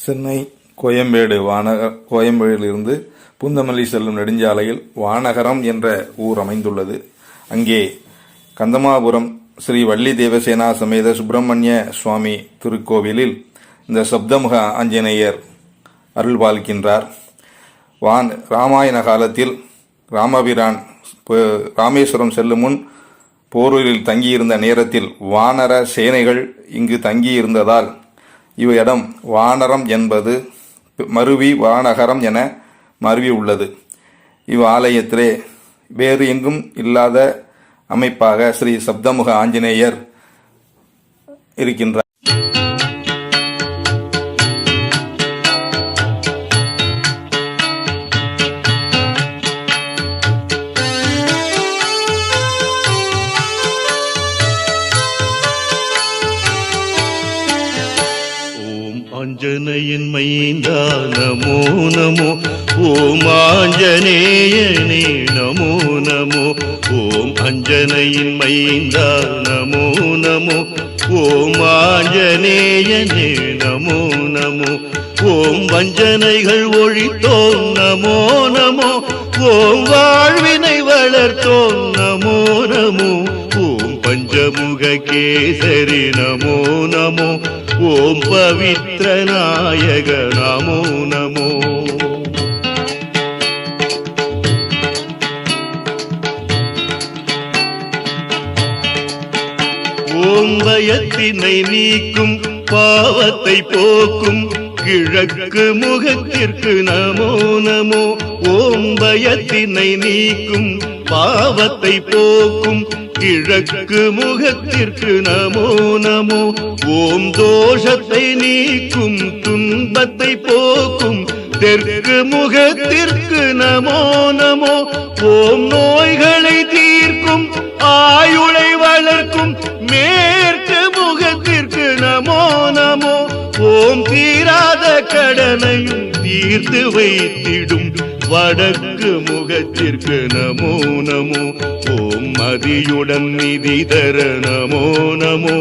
சென்னை கோயம்பேடு கோயம்பேடிலிருந்து பூந்தமல்லி செல்லும் நெடுஞ்சாலையில் வானகரம் என்ற ஊர் அமைந்துள்ளது. அங்கே கந்தமாபுரம் ஸ்ரீ வள்ளி தேவசேனா சமேத சுப்பிரமணிய சுவாமி திருக்கோவிலில் இந்த சப்தமுக ஆஞ்சநேயர் அருள் பாலிக்கின்றார். ராமாயண காலத்தில் ராமபிரான் ராமேஸ்வரம் செல்லும் முன் போரூரில் தங்கியிருந்த நேரத்தில் வானர சேனைகள் இங்கு தங்கியிருந்ததால் இவ்விடம் வானரம் என்பது மருவி வானகரம் என மருவி உள்ளது. இவ்வாலயத்திலே வேறு எங்கும் இல்லாத அமைப்பாக ஸ்ரீ சப்தமுக ஆஞ்சநேயர் இருக்கின்றார். ஆஞ்சநேயன் மைந்தா நமோ நமோ, ஓம் ஆஞ்சநேயனே நமோ நமோ, ஓம் ஆஞ்சநேயன் மைந்தா நமோ நமோ, ஓம் ஆஞ்சநேயனே நமோ நமோ, ஓம் வஞ்சனைகள் ஒழித்தோம் நமோ நமோ, ஓம் வாழ்வினை வளர்த்தோம் நமோ நமோ, ஓம் பஞ்சமுக கேசரி நமோ நமோ, ஓம் பவித்ர நாயக நமோ நமோ. ஓம் பயத்தினை நீக்கும் பாவத்தை போக்கும் கிழக்கு முகத்திற்கு நமோ நமோ, ஓம் பயத்தினை நீக்கும் பாவத்தை போக்கும் கிழக்கு முகத்திற்கு நமோ நமோ, ஓம் தோஷத்தை நீக்கும் துன்பத்தை போக்கும் தெற்கு முகத்திற்கு நமோ நமோ, ஓம் நோய்களை தீர்க்கும் ஆயுளை வளர்க்கும் மேற்கு முகத்திற்கு நமோ நமோ, ஓம் தீராத கடனையும் தீர்த்து வைத்திடும் வடக்கு முகத்திற்கு நமோ நமோ, ஓம் மதியுடன் நிதி தர நமோ நமோ,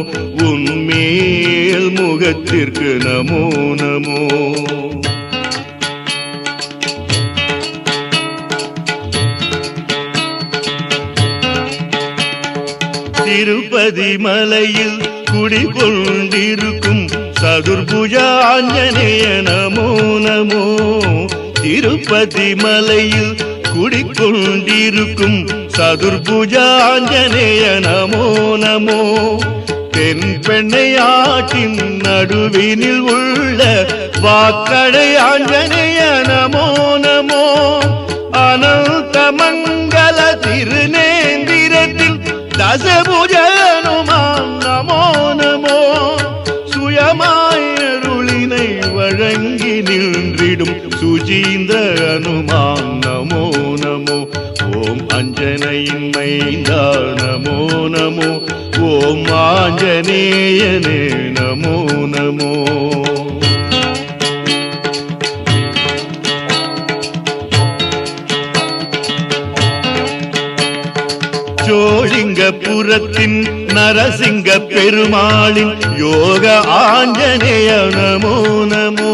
உன்மேல் முகத்திற்கு நமோ நமோ. திருப்பதி மலையில் குடிகொண்டிருக்கும் சதுர்புஜ ஆஞ்சநேய நமோ நமோ, திருப்பதி மலையில் குடிகொண்டிருக்கும் சதுர்புஜ ஆஞ்சநேய நமோ நமோ, தென் பெண்ணை ஆட்டின் நடுவினில் உள்ள வாக்கடை ஆஞ்சநேய நமோ நமோ, அனந்த மங்கள திருநேந்திரத்தில் தசபுஜ அனுமான் நமோ நமோ, சுயமாயருளினை வழங்கி நின்றிடும் சுஜீந்த அனுமான் நமோ நமோ, ஓம் ஆஞ்சநேயன் மைந்தா நமோ நமோ, ஓம் ஆஞ்சநேயனே நமோ நமோ. சோழிங்கபுரத்தின் நரசிங்க பெருமாளின் யோக ஆஞ்சநேய நமோ நமோ,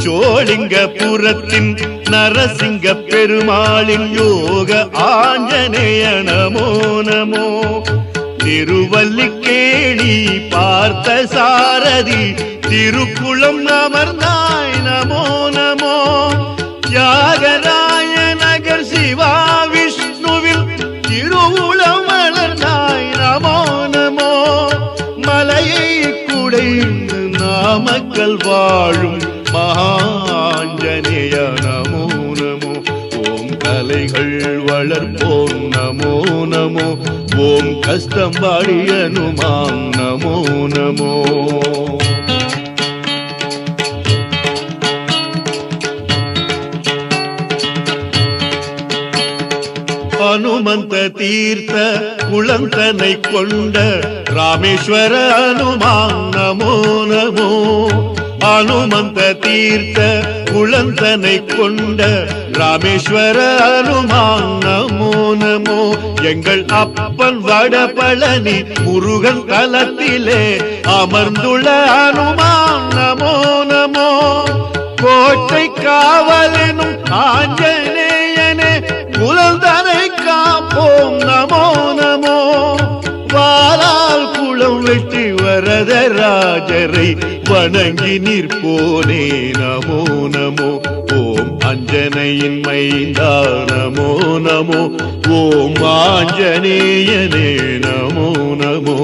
சோழிங்கபுரத்தின் நரசிங்க பெருமாளின் யோக ஆஞ்சநேய நமோ நமோ, திருவல்லிக்கேணி பார்த்த சாரதி திருக்குளம் அமர்ந்தாய் நமோ நமோ, தியாகராய நகர் சிவா விஷ்ணுவில் திருவுளம் வளர்ந்தாய் நமோ நமோ, மலையை குடைந்து நாமக்கல் வாழும் மகாஞ்சநேய நமோ நமோ, ஓம் கலைகள் வளர்ப்போம் நமோ நமோ, ஓம் கஸ்தம்பாடி அனுமான் நமோ நமோ. அனுமந்த தீர்த்த குளந்தனை கொண்ட ராமேஸ்வர அனுமான் நமோ நமோ, அனுமந்த தீர்த்த குளந்தனை கொண்ட ராமேஸ்வர அனுமான் நமோ நமோ, எங்கள் அப்பன் வடபழனி முருகன் தலத்திலே அமர்ந்துள்ள அனுமான் நமோ நமோ. கோவை காவலனும் ஆஞ்சநேயனே குலந்தனை காப்போம் நமோ நமோ. வாளால் குளம் வெட்டி வரதராஜரை வணங்கி நிற்போனே நமோ நமோ. ஓம் அஞ்சனையின் மைந்தா நமோ நமோ. ஓம் ஆஞ்சநேயனே நமோ நமோ.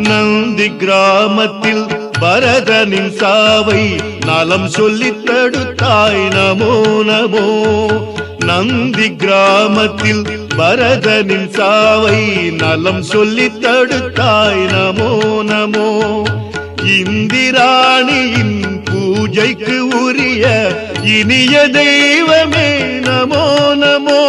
நந்தி கிராமத்தில் பரதனின் சாவை நலம் சொல்லித் தடுத்தாய் நமோ நமோ. நந்தி கிராமத்தில் பரதனின் சாவை நலம் சொல்லித் தடுத்தாய் நமோ நமோ. இந்திராணியின் பூஜைக்கு உரிய இனிய தெய்வமே நமோ நமோ.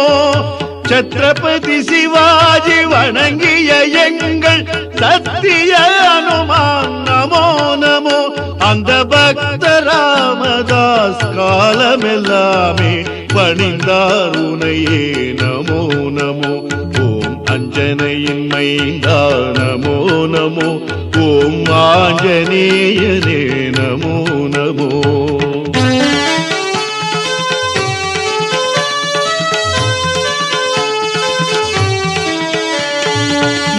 சத்ரபதி சிவாஜி வணங்கிய எங்கள் சத்திய அனுமான் நமோ நமோ. அந்த பக்த ராமதாஸ் காலமெல்லாமே பணிந்தார் உனையே நமோ நமோ. ஓம் அஞ்சனையின் மைந்தா நமோ நமோ. ஓம் ஆஞ்சநேயனே நமோ நமோ.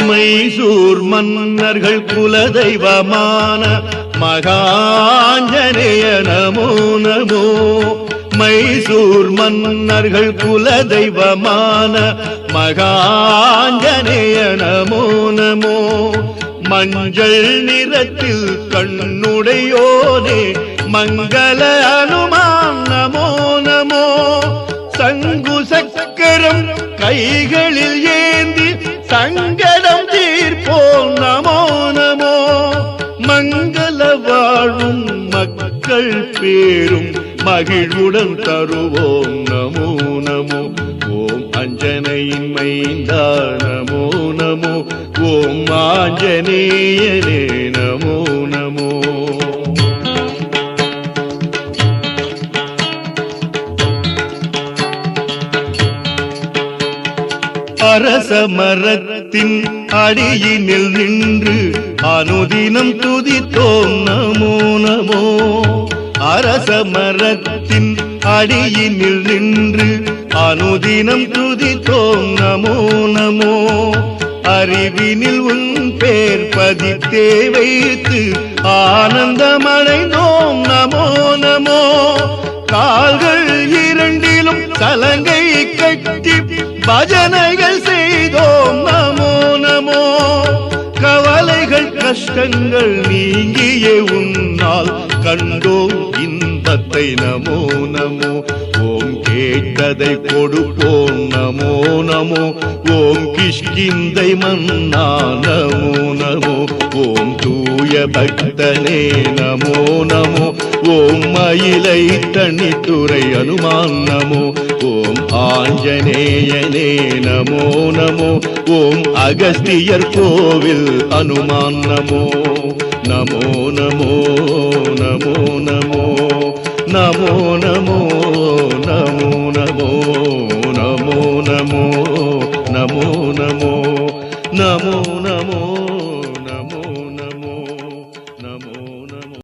மைசூர் மன்னர்கள் குலதெய்வமான மகாஞ்சநேய நமோ நமோ. மைசூர் மன்னர்கள் குலதெய்வமான மகாஞ்சநேய நமோ நமோ. மஞ்சள் நிறத்தில் கண்ணுடையோனே மங்கள அனுமான் நமோ நமோ. சங்கு சக்கரம் கைகளில் ஏந்தி சங்கடம் தீர்ப்போம் நமோ நமோ. மங்கள வாழும் மக்கள் பேரும் மகிழ்வுடன் தருவோம் நமோ நமோ. ஓம் அஞ்சனையின் மைந்தா நமோ நமோ. ஓம் ஆஞ்சநேயனே நமோ நமோ. அரச மரத்தின் அடியினில் நின்று அனுதினம் துதித்தோம் நமோ நமோ. அரச மரத்தின் அடியினில் நின்று அனுதினம் துதித்தோம் நமோ நமோ. அறிவினில் உன் பேர் பதித்தே வைத்து ஆனந்தமடைந்தோம் நமோ நமோ. கால்கள் இரண்டிலும் சலங்கை கட்டி பஜனைகள் செய்தோம் நமோ நமோ. கவலைகள் கஷ்டங்கள் நீங்கியே உன்னால் கண்டோம் இன்பத்தை நமோ நமோ. ஓம் கேட்டதை கொடுப்போம் நமோ நமோ. ஓம் கிஷ்கிந்தை மன்னா நமோ நமோ. ஓம் தூய பக்தனே நமோ நமோ. ஓம் மயிலை தனித்துறை அனுமான் நமோ. ஓம் ஆஞ்சநேயனே நமோ நமோ. ஓம் அகஸ்தியர் கோவில் அனுமான் நமோ நமோ நமோ நமோ நமோ நமோ நமோ.